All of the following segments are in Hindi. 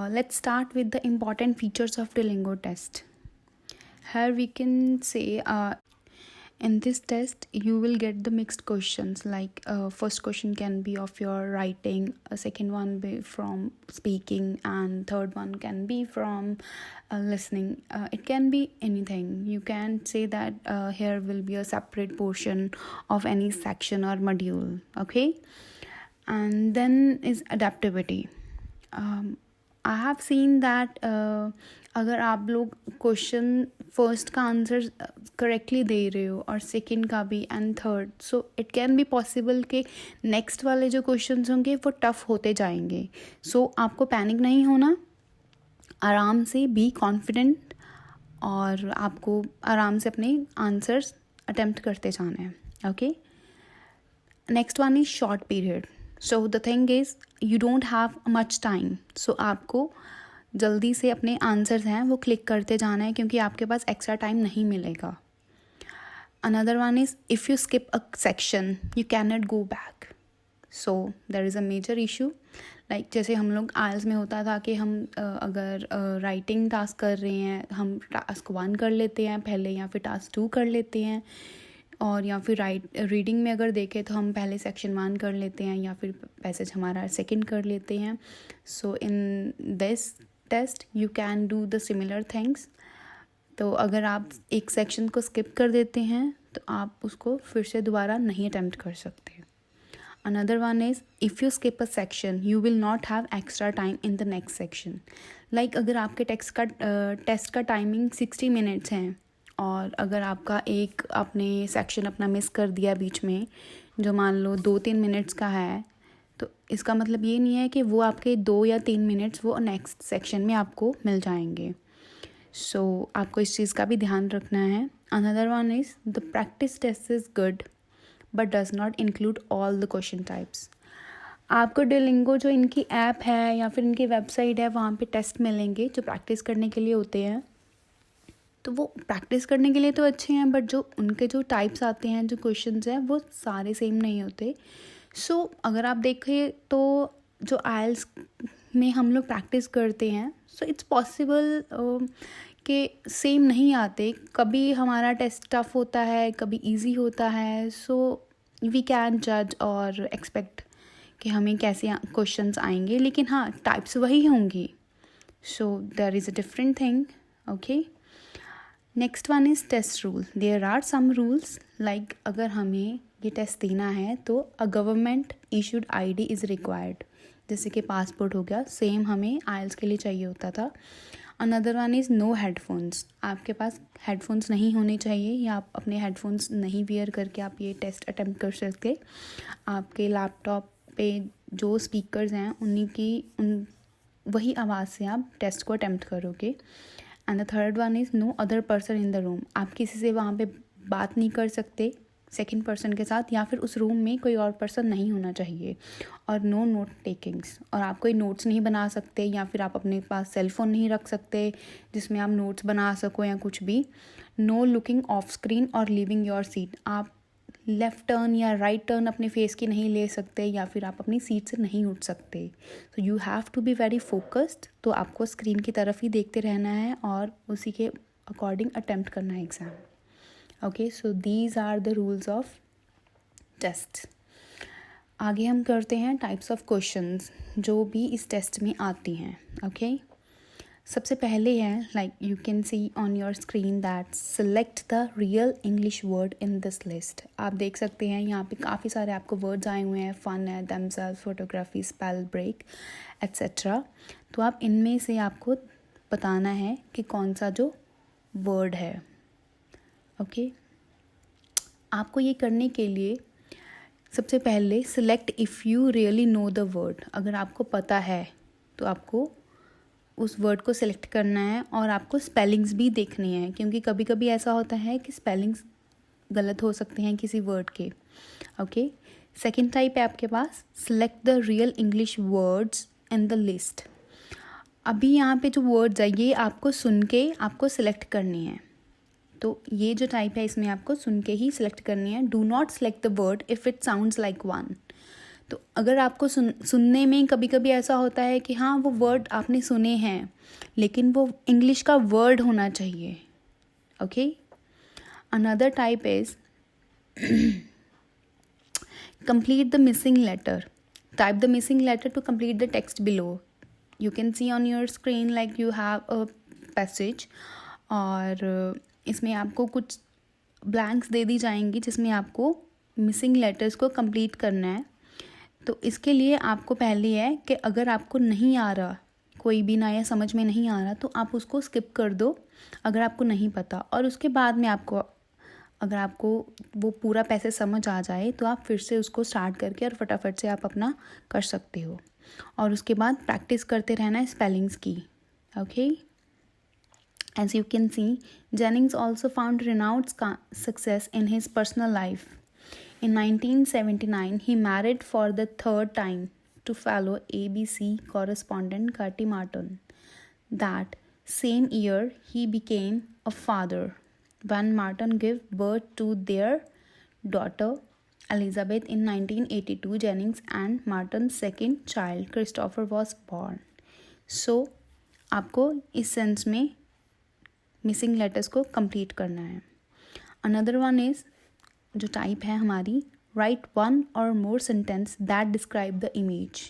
let's start with the important features of Duolingo test. Here we can say in this test you will get the mixed questions, like first question can be of your writing, a second one be from speaking, and third one can be from listening. It can be anything. You can say that here will be a separate portion of any section or module. Okay, and then is adaptability. I have seen that अगर आप लोग क्वेश्चन फर्स्ट का आंसर करेक्टली दे रहे हो और सेकंड का भी and third, so it can be possible कि नेक्स्ट वाले जो क्वेश्चंस होंगे वो टफ होते जाएंगे. सो आपको पैनिक नहीं होना, आराम से बी कॉन्फिडेंट और आपको आराम से अपने आंसर्स अटेम्प्ट करते जाना है. Okay, next one is short period. So the thing is you don't have much time. So आपको जल्दी से अपने आंसर्स हैं वो क्लिक करते जाना है क्योंकि आपके पास एक्स्ट्रा टाइम नहीं मिलेगा. Another one is if you skip a section you can not go back. So there is a major issue. Like जैसे हम लोग आइल्स में होता था कि हम अगर राइटिंग टास्क कर रहे हैं हम टास्क 1 कर लेते हैं पहले, या फिर टास्क 2 कर लेते हैं, और या फिर रीडिंग में अगर देखें तो हम पहले सेक्शन 1 कर लेते हैं या फिर पैसेज हमारा सेकंड कर लेते हैं. So in this test you can do the similar things. तो अगर आप एक सेक्शन को स्किप कर देते हैं तो आप उसको फिर से दोबारा नहीं अटेम्प्ट कर सकते. Another one is if you skip a section you will not have extra time in the next section. Like अगर आपके टेस्ट का टाइमिंग 60 मिनट्स हैं और अगर आपका एक आपने सेक्शन अपना मिस कर दिया बीच में जो मान लो 2-3 मिनट्स का है, तो इसका मतलब ये नहीं है कि वो आपके 2 या 3 मिनट्स वो नेक्स्ट सेक्शन में आपको मिल जाएंगे. सो आपको इस चीज़ का भी ध्यान रखना है. Another one is the practice test is good but does not include all the question types. आपको Duolingo जो इनकी ऐप है या फिर इनकी वेबसाइट है वहाँ पे टेस्ट मिलेंगे जो प्रैक्टिस करने के लिए होते हैं. तो वो प्रैक्टिस करने के लिए तो अच्छे हैं बट जो उनके जो टाइप्स आते हैं, जो क्वेश्चंस हैं वो सारे सेम नहीं होते. सो अगर आप देखें तो जो आइल्स में हम लोग प्रैक्टिस करते हैं सो इट्स पॉसिबल कि सेम नहीं आते. कभी हमारा टेस्ट टफ होता है, कभी इजी होता है. सो वी कैन जज और एक्सपेक्ट कि हमें कैसे क्वेश्चंस आएंगे, लेकिन हाँ टाइप्स वही होंगी. So there is a different thing. Okay, next one is test rule. There are some rules like अगर हमें ये टेस्ट देना है तो a government issued ID is required. जैसे कि पासपोर्ट हो गया, सेम हमें आइल्स के लिए चाहिए होता था. Another one is no headphones. आपके पास हेडफोन्स नहीं होने चाहिए या आप अपने हेडफोन्स नहीं वियर करके आप ये टेस्ट अटेम्प्ट कर सकते. आपके लैपटॉप पे जो स्पीकर्स हैं उन वही आवाज़ से आप टेस्ट को अटेम्प्ट करोगे. And the third one is no other person in the room. आप किसी से वहाँ पे बात नहीं कर सकते सेकंड पर्सन के साथ, या फिर उस रूम में कोई और पर्सन नहीं होना चाहिए. और नो नोट टेकिंग्स. और आप कोई नोट्स नहीं बना सकते या फिर आप अपने पास सेल फ़ोन नहीं रख सकते जिसमें आप नोट्स बना सको या कुछ भी. नो लुकिंग ऑफ स्क्रीन और लीविंग योर सीट. आप लेफ़्ट टर्न या राइट टर्न अपने फेस की नहीं ले सकते या फिर आप अपनी सीट से नहीं उठ सकते. So you have to be very focused. तो आपको स्क्रीन की तरफ ही देखते रहना है और उसी के अकॉर्डिंग अटेम्प्ट करना है exam. Okay, so these are the rules of test. आगे हम करते हैं टाइप्स ऑफ क्वेश्चंस जो भी इस टेस्ट में आती हैं. ओके, सबसे पहले है like you can C on your screen that select the real English word in this list. आप देख सकते हैं यहाँ पे काफ़ी सारे आपको वर्ड्स आए हुए हैं. फन है, themselves, photography, spell break etcetera. तो आप इनमें से आपको बताना है कि कौन सा जो वर्ड है. ओके, आपको ये करने के लिए सबसे पहले select if you really know the word. अगर आपको पता है तो आपको उस वर्ड को सिलेक्ट करना है और आपको स्पेलिंग्स भी देखनी है क्योंकि कभी कभी ऐसा होता है कि स्पेलिंग्स गलत हो सकते हैं किसी वर्ड के. ओके, सेकंड टाइप है आपके पास select the real English words in the list. अभी यहाँ पे जो वर्ड्स है ये आपको सुन के आपको सिलेक्ट करनी है. तो ये जो टाइप है इसमें आपको सुन के ही सिलेक्ट करनी है. Do not select the word if it sounds like one. तो अगर आपको सुनने में कभी कभी ऐसा होता है कि हाँ वो वर्ड आपने सुने हैं लेकिन वो इंग्लिश का वर्ड होना चाहिए. Okay. Another type is complete the missing letter. Type the missing letter to complete the text below. You can see on your screen like you have a passage और इसमें आपको कुछ ब्लैंक्स दे दी जाएंगी जिसमें आपको मिसिंग लेटर्स को कंप्लीट करना है. तो इसके लिए आपको पहले है कि अगर आपको नहीं आ रहा, कोई भी ना या समझ में नहीं आ रहा, तो आप उसको स्किप कर दो अगर आपको नहीं पता. और उसके बाद में आपको अगर आपको वो पूरा पैसे समझ आ जाए तो आप फिर से उसको स्टार्ट करके और फटाफट से आप अपना कर सकते हो. और उसके बाद प्रैक्टिस करते रहना है स्पेलिंग्स की. Okay. As you can see, Jennings also found renowned success in his personal life. In 1979, he married for the third time to fellow ABC correspondent Curtis Martin. That same year, he became a father when Martin gave birth to their daughter Elizabeth in 1982. Jennings and Martin's second child, Christopher, was born. So, आपको इस सेंस में मिसिंग लेटर्स को कंप्लीट करना है. अनदर वन इज़ जो टाइप है हमारी, write one or more sentence that describe the image.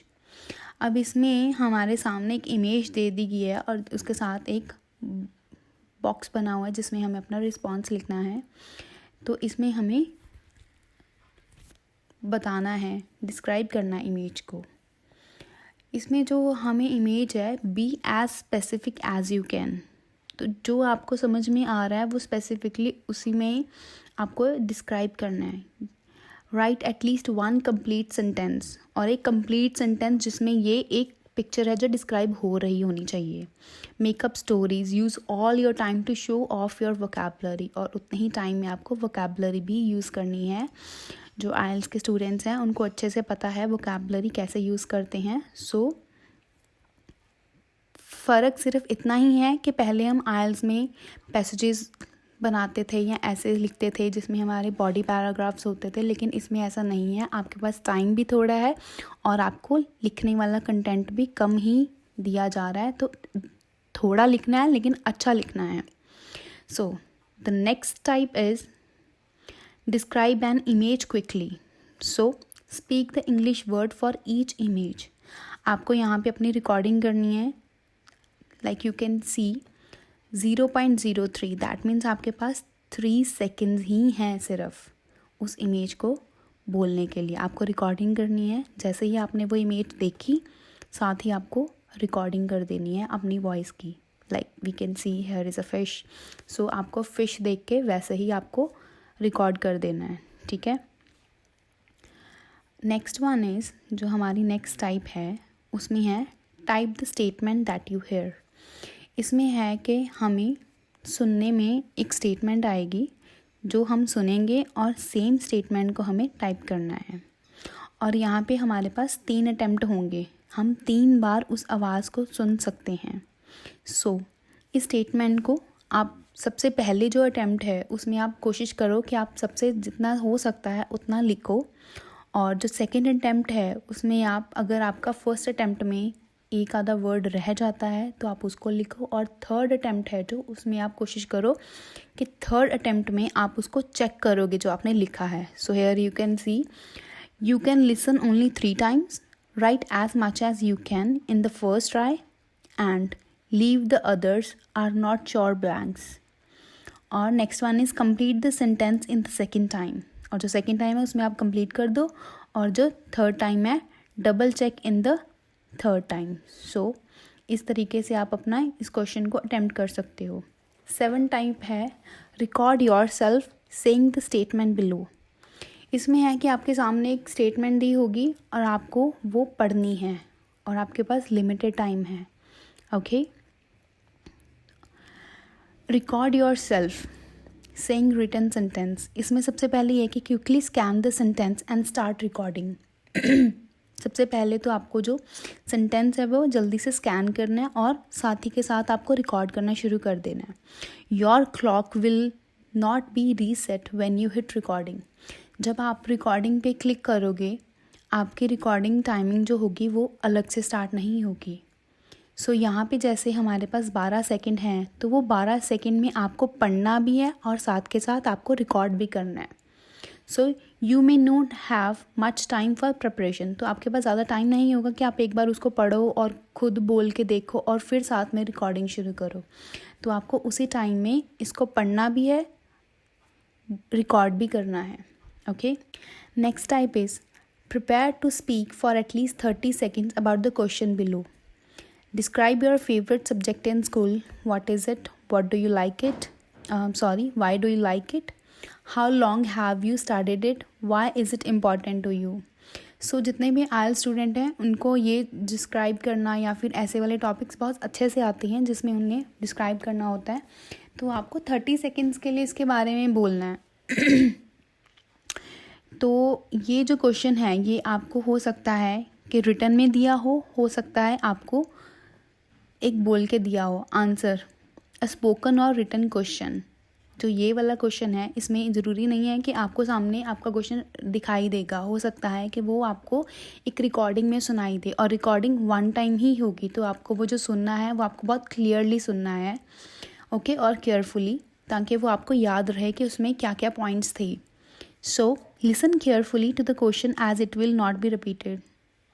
अब इसमें हमारे सामने एक इमेज दे दी गई है और उसके साथ एक बॉक्स बना हुआ है जिसमें हमें अपना रिस्पॉन्स लिखना है. तो इसमें हमें बताना है, डिस्क्राइब करना है इमेज को. इसमें जो हमें इमेज है, be as specific as you can. तो जो आपको समझ में आ रहा है वो स्पेसिफिकली उसी में आपको डिस्क्राइब करना है. Right at least one complete sentence, और एक कंप्लीट सेंटेंस जिसमें ये एक पिक्चर है जो डिस्क्राइब हो रही होनी चाहिए. Make up stories, use all your time to show off your vocabulary. और उतने ही टाइम में आपको वोकैबुलरी भी यूज़ करनी है. जो आइल्स के स्टूडेंट्स हैं उनको अच्छे से पता है वोकैबुलरी कैसे यूज़ करते हैं. सो फ़र्क सिर्फ इतना ही है कि पहले हम आइल्स में पैसेजेस बनाते थे या ऐसे लिखते थे जिसमें हमारे बॉडी पैराग्राफ्स होते थे, लेकिन इसमें ऐसा नहीं है. आपके पास टाइम भी थोड़ा है और आपको लिखने वाला कंटेंट भी कम ही दिया जा रहा है. तो थोड़ा लिखना है लेकिन अच्छा लिखना है. So the next type is describe an image quickly. So speak the English word for each image. आपको यहाँ पे अपनी रिकॉर्डिंग करनी है. Like you can C 0.03, that means आपके पास 3 सेकेंड्स ही हैं सिर्फ उस इमेज को बोलने के लिए. आपको रिकॉर्डिंग करनी है. जैसे ही आपने वो इमेज देखी साथ ही आपको रिकॉर्डिंग कर देनी है अपनी वॉइस की. Like we can see here is a fish. So आपको फ़िश देख के वैसे ही आपको रिकॉर्ड कर देना है. ठीक है. नेक्स्ट वन इज़ जो हमारी नेक्स्ट टाइप है उसमें है type the statement that you hear. इसमें है कि हमें सुनने में एक स्टेटमेंट आएगी जो हम सुनेंगे और सेम स्टेटमेंट को हमें टाइप करना है. और यहाँ पे हमारे पास 3 अटैम्प्ट होंगे. हम 3 बार उस आवाज़ को सुन सकते हैं. सो इस स्टेटमेंट को आप सबसे पहले जो अटैम्प्ट है उसमें आप कोशिश करो कि आप सबसे जितना हो सकता है उतना लिखो. और जो सेकेंड अटैम्प्ट है उसमें आप, अगर आपका फर्स्ट अटैम्प्ट में एक आधा वर्ड रह जाता है तो आप उसको लिखो. और थर्ड अटैम्प्ट है जो, उसमें आप कोशिश करो कि थर्ड अटैम्प्ट में आप उसको चेक करोगे जो आपने लिखा है. So here you can see, you can listen only 3 times, write as much as you can in the first try and leave the others are not sure blanks. और next one is complete the sentence in the second time. और जो सेकेंड टाइम है उसमें आप कंप्लीट कर दो. और जो थर्ड टाइम है double check in the third time. So इस तरीके से आप अपना इस क्वेश्चन को अटेम्प्ट कर सकते हो. 7 टाइप है record yourself saying the statement below. इसमें है कि आपके सामने एक स्टेटमेंट दी होगी और आपको वो पढ़नी है और आपके पास लिमिटेड टाइम है. Okay. Record yourself saying written sentence. इसमें सबसे पहले ये कि quickly scan the sentence and start recording. सबसे पहले तो आपको जो सेंटेंस है वो जल्दी से स्कैन करना है और साथ ही के साथ आपको रिकॉर्ड करना शुरू कर देना है. Your clock will not B reset when you hit recording. जब आप रिकॉर्डिंग पे क्लिक करोगे आपकी रिकॉर्डिंग टाइमिंग जो होगी वो अलग से स्टार्ट नहीं होगी। सो यहाँ पे जैसे हमारे पास 12 सेकंड हैं, तो वो 12 सेकंड में आपको पढ़ना भी है और साथ के साथ आपको रिकॉर्ड भी करना है। So you may not have much time for preparation, तो आपके पास ज़्यादा टाइम नहीं होगा कि आप एक बार उसको पढ़ो और खुद बोल के देखो और फिर साथ में रिकॉर्डिंग शुरू करो। तो आपको उसी टाइम में इसको पढ़ना भी है, रिकॉर्ड भी करना है। Okay, next type is prepare to speak for at least 30 seconds about the question below. Describe your favorite subject in school. What is it? What do you like it? Why do you like it? How long have you studied it? Why is it important to you? So जितने भी आयल स्टूडेंट हैं उनको ये डिस्क्राइब करना या फिर ऐसे वाले टॉपिक्स बहुत अच्छे से आते हैं जिसमें उन्हें डिस्क्राइब करना होता है। तो आपको 30 सेकेंड्स के लिए इसके बारे में बोलना है। तो ये जो क्वेश्चन है ये आपको हो सकता है कि रिटन में दिया हो सकता है आपको एक बोल के दिया हो आंसर, अ स्पोकन और रिटन क्वेश्चन। जो ये वाला क्वेश्चन है इसमें ज़रूरी नहीं है कि आपको सामने आपका क्वेश्चन दिखाई देगा, हो सकता है कि वो आपको एक रिकॉर्डिंग में सुनाई दे और रिकॉर्डिंग वन टाइम ही होगी, तो आपको वो जो सुनना है वो आपको बहुत क्लियरली सुनना है। ओके, और केयरफुली, ताकि वो आपको याद रहे कि उसमें क्या क्या पॉइंट्स थे। So listen carefully to the question as it will not be repeated.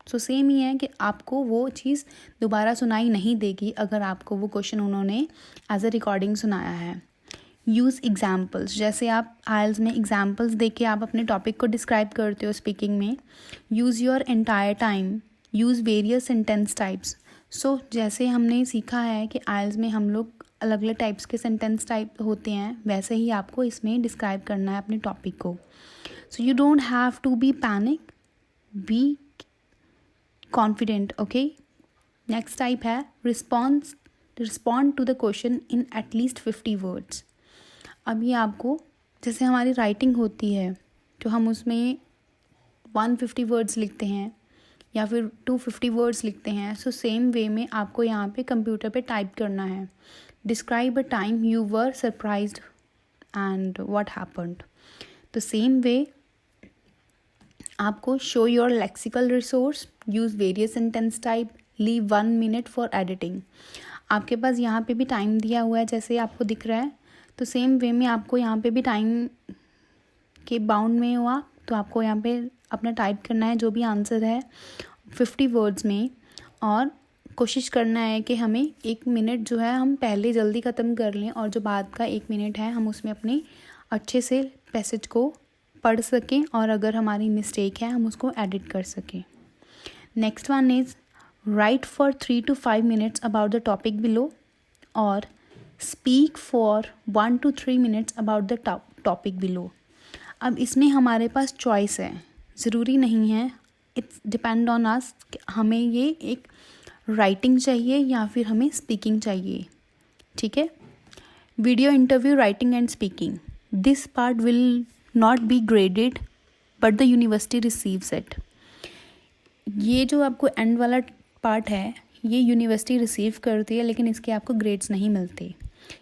So same ही है कि आपको वो चीज़ दोबारा सुनाई नहीं देगी अगर आपको वो क्वेश्चन उन्होंने एज अ रिकॉर्डिंग सुनाया है। यूज़ एग्जाम्पल्स, जैसे आप आइल्स में एग्जाम्पल्स दे के आप अपने टॉपिक को डिस्क्राइब करते हो स्पीकिंग में। Use your entire time, use various sentence types. So जैसे हमने सीखा है कि आइल्स में हम लोग अलग अलग टाइप्स के सेंटेंस टाइप होते हैं, वैसे ही आपको इसमें डिस्क्राइब करना है अपने टॉपिक को। So you don't have to be panic, be confident. Okay, next type है respond to the question in at least 50 words. अब ये आपको, जैसे हमारी राइटिंग होती है तो हम उसमें 150 वर्ड्स लिखते हैं या फिर 250 वर्ड्स लिखते हैं। सो सेम वे में आपको यहाँ पे कंप्यूटर पे टाइप करना है। Describe a time you were surprised and what happened. तो सेम वे आपको show your lexical resource, use various sentence type, leave 1 minute for editing. आपके पास यहाँ पे भी टाइम दिया हुआ है जैसे आपको दिख रहा है, तो सेम वे में आपको यहाँ पे भी टाइम के बाउंड में हुआ, तो आपको यहाँ पे अपना टाइप करना है जो भी आंसर है 50 वर्ड्स में, और कोशिश करना है कि हमें 1 मिनट जो है हम पहले जल्दी ख़त्म कर लें और जो बाद का 1 मिनट है हम उसमें अपने अच्छे से पैसेज को पढ़ सकें और अगर हमारी मिस्टेक है हम उसको एडिट कर सकें। Next one is write for 3 to 5 minutes about the topic below, और speak for 1 to 3 minutes about the topic below. अब इसमें हमारे पास चॉइस है, ज़रूरी नहीं है, इट्स डिपेंड ऑन अस हमें ये एक राइटिंग चाहिए या फिर हमें स्पीकिंग चाहिए। ठीक है, video interview writing and speaking, this part will not B graded but the university receives it. ये जो आपको एंड वाला पार्ट है ये यूनिवर्सिटी रिसीव करती है, लेकिन इसके आपको ग्रेड्स नहीं मिलते।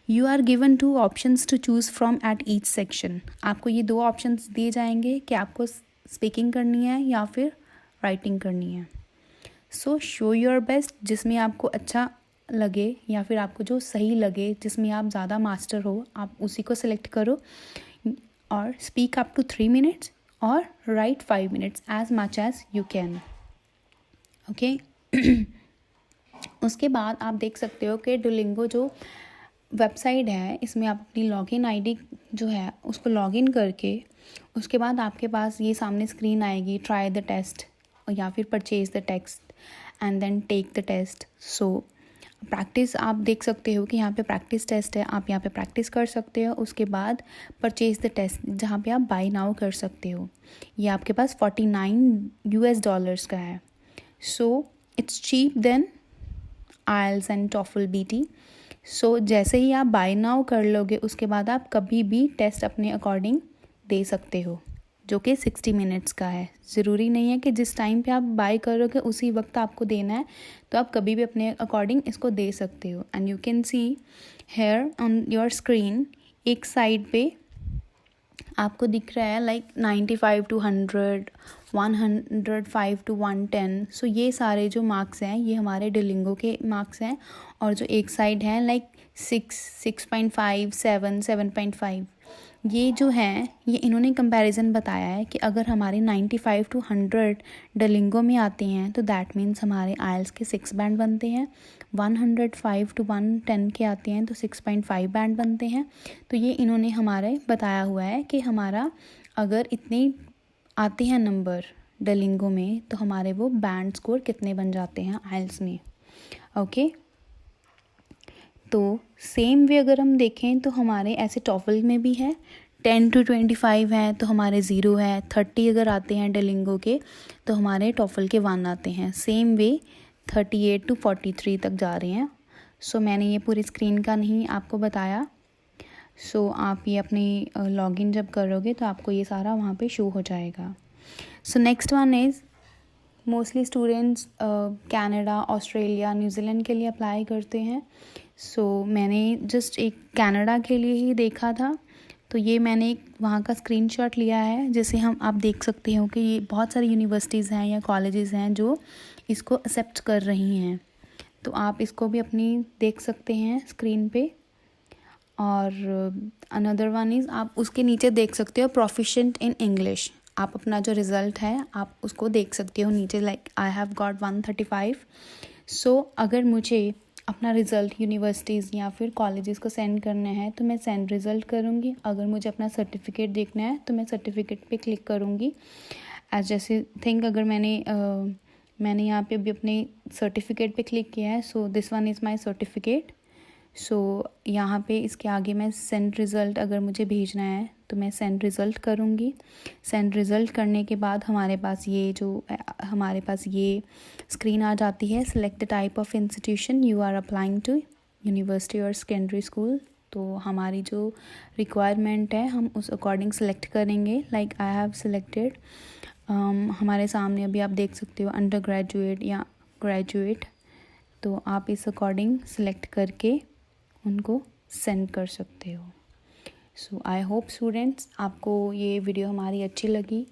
You are given 2 options to choose from at each section. आपको ये 2 ऑप्शंस दिए जाएंगे कि आपको स्पीकिंग करनी है या फिर राइटिंग करनी है। सो शो योर बेस्ट, जिसमें आपको अच्छा लगे या फिर आपको जो सही लगे, जिसमें आप ज़्यादा मास्टर हो, आप उसी को सिलेक्ट करो, और स्पीक अप टू 3 minutes और write 5 minutes as much as you can. Okay, उसके बाद आप देख सकते हो कि डुओलिंगो जो वेबसाइट है इसमें आप अपनी लॉगिन आईडी जो है उसको लॉगिन करके उसके बाद आपके पास ये सामने स्क्रीन आएगी, ट्राई द टेस्ट या फिर purchase the text and then take the test. So practice आप देख सकते हो कि यहाँ पे प्रैक्टिस टेस्ट है, आप यहाँ पे प्रैक्टिस कर सकते हो। उसके बाद परचेज द टेस्ट जहाँ पे आप बाय नाउ कर सकते हो, ये आपके पास $49 का है। So it's cheap then IELTS and TOEFL BT. So जैसे ही आप बाय नाउ कर लोगे उसके बाद आप कभी भी टेस्ट अपने अकॉर्डिंग दे सकते हो, जो कि 60 minutes का है। ज़रूरी नहीं है कि जिस टाइम पे आप बाय करोगे उसी वक्त आपको देना है, तो आप कभी भी अपने अकॉर्डिंग इसको दे सकते हो। And you can see here on your screen, एक साइड पे आपको दिख रहा है लाइक 95 to 100, 105 to 110. सो ये सारे जो मार्क्स हैं ये हमारे डुओलिंगो के मार्क्स हैं, और जो एक साइड हैं लाइक 6, 6.5, 7, 7.5, ये जो हैं ये इन्होंने कंपैरिजन बताया है कि अगर हमारे 95 to 100 डुओलिंगो में आते हैं तो दैट मीन्स हमारे आइल्स के 6 बैंड बनते हैं, 105 to 110 के आते हैं तो 6.5 बैंड बनते हैं। तो ये इन्होंने हमारे बताया हुआ है कि हमारा अगर इतने आते हैं नंबर डुओलिंगो में तो हमारे वो बैंड स्कोर कितने बन जाते हैं आइल्स में। ओके, तो सेम वे अगर हम देखें तो हमारे ऐसे टॉफल में भी है, 10 to 25 हैं तो हमारे 0 है, 30 अगर आते हैं डुओलिंगो के तो हमारे टॉफल के 1 आते हैं। सेम वे 38 to 43 तक जा रहे हैं। सो मैंने ये पूरी स्क्रीन का नहीं आपको बताया। सो आप ये अपनी लॉगिन जब करोगे तो आपको ये सारा वहाँ पे शो हो जाएगा। So next one is mostly students Canada, Australia, New Zealand के लिए अप्लाई करते हैं। सो मैंने जस्ट एक कनाडा के लिए ही देखा था, तो ये मैंने एक वहाँ का स्क्रीनशॉट लिया है जिसे हम आप देख सकते हो कि ये बहुत सारी यूनिवर्सिटीज़ हैं या कॉलेजेस हैं जो इसको एक्सेप्ट कर रही हैं। तो आप इसको भी अपनी देख सकते हैं स्क्रीन पे। और अनदर वन इज़ आप उसके नीचे देख सकते हो प्रोफिशिएंट इन इंग्लिश। आप अपना जो रिज़ल्ट है आप उसको देख सकते हो नीचे, लाइक आई हैव गॉट 135। सो अगर मुझे अपना रिज़ल्ट यूनिवर्सिटीज़ या फिर कॉलेजेस को सेंड करना है तो मैं सेंड रिज़ल्ट करूँगी। अगर मुझे अपना सर्टिफिकेट देखना है तो मैं सर्टिफिकेट पे क्लिक करूँगी। एज जैसे थिंक अगर मैंने यहाँ पे भी अपने सर्टिफिकेट पे क्लिक किया है, so this one is my certificate. So यहाँ पे इसके आगे मैं सेंड रिज़ल्ट अगर मुझे भेजना है तो मैं सेंड रिज़ल्ट करूँगी। सेंड रिज़ल्ट करने के बाद हमारे पास ये स्क्रीन आ जाती है, select the type of institution you are applying to, university or secondary school. तो हमारी जो रिक्वायरमेंट है हम उस अकॉर्डिंग सेलेक्ट करेंगे। लाइक आई हैव सिलेक्टेड, हमारे सामने अभी आप देख सकते हो अंडर ग्रेजुएट या ग्रेजुएट, तो आप इस अकॉर्डिंग सेलेक्ट करके उनको सेंड कर सकते हो। सो आई होप स्टूडेंट्स आपको ये वीडियो हमारी अच्छी लगी।